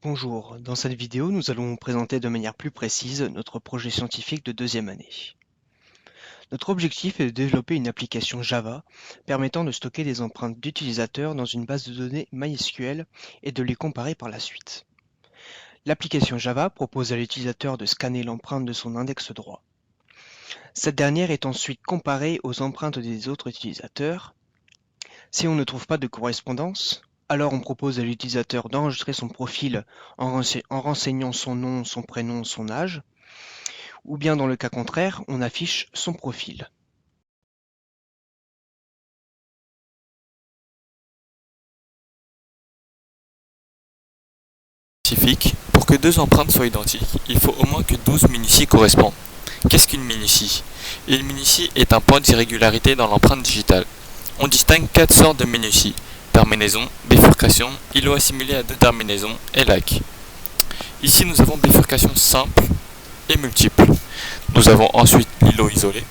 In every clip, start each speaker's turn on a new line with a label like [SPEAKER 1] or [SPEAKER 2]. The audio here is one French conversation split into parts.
[SPEAKER 1] Bonjour, dans cette vidéo, nous allons vous présenter de manière plus précise notre projet scientifique de deuxième année. Notre objectif est de développer une application Java permettant de stocker des empreintes d'utilisateurs dans une base de données MySQL et de les comparer par la suite. L'application Java propose à l'utilisateur de scanner l'empreinte de son index droit. Cette dernière est ensuite comparée aux empreintes des autres utilisateurs. Si on ne trouve pas de correspondance, alors on propose à l'utilisateur d'enregistrer son profil en renseignant son nom, son prénom, son âge, ou bien dans le cas contraire, on affiche son profil.
[SPEAKER 2] Scientifique, pour que deux empreintes soient identiques, il faut au moins que 12 minuties correspondent. Qu'est-ce qu'une minutie? Une minutie est un point d'irrégularité dans l'empreinte digitale. On distingue 4 sortes de minuties: terminaison, bifurcation, îlot assimilé à deux terminaisons et lac. Ici nous avons bifurcation simple et multiple. Nous avons ensuite l'îlot isolé,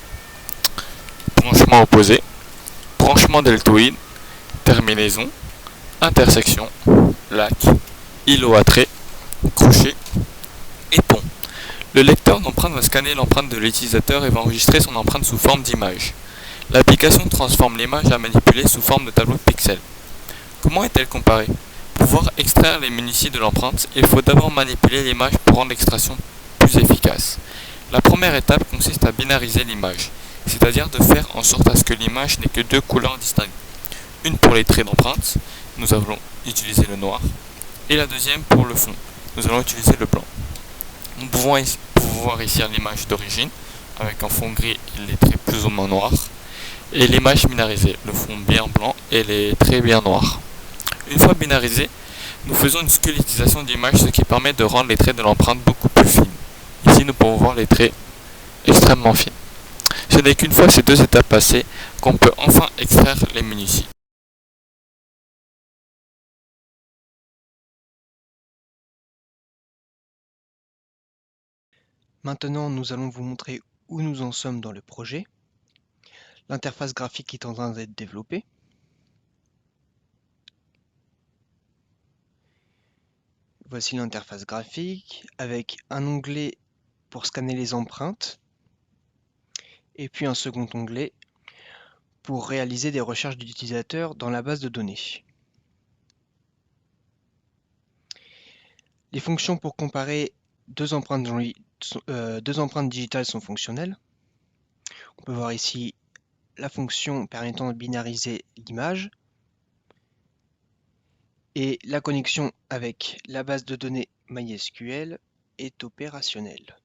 [SPEAKER 2] branchement opposé, branchement deltoïde, terminaison, intersection, lac, îlot à trait, crochet et pont. Le lecteur d'empreinte va scanner l'empreinte de l'utilisateur et va enregistrer son empreinte sous forme d'image. L'application transforme l'image à manipuler sous forme de tableau de pixels. Comment est-elle comparée? Pour pouvoir extraire les minuties de l'empreinte, il faut d'abord manipuler l'image pour rendre l'extraction plus efficace. La première étape consiste à binariser l'image, c'est-à-dire de faire en sorte à ce que l'image n'ait que deux couleurs distinctes. Une pour les traits d'empreinte, nous allons utiliser le noir, et la deuxième pour le fond, nous allons utiliser le blanc. Nous pouvons voir ici l'image d'origine, avec un fond gris et les traits plus ou moins noirs, et l'image binarisée, le fond bien blanc et les traits bien noirs. Une fois binarisé, nous faisons une squelettisation d'image, ce qui permet de rendre les traits de l'empreinte beaucoup plus fines. Ici, nous pouvons voir les traits extrêmement fines. Ce n'est qu'une fois ces deux étapes passées qu'on peut enfin extraire les minuties.
[SPEAKER 1] Maintenant, nous allons vous montrer où nous en sommes dans le projet. L'interface graphique est en train d'être développée. Voici l'interface graphique avec un onglet pour scanner les empreintes et puis un second onglet pour réaliser des recherches d'utilisateurs dans la base de données. Les fonctions pour comparer deux empreintes digitales sont fonctionnelles. On peut voir ici la fonction permettant de binariser l'image et la connexion avec la base de données MySQL est opérationnelle.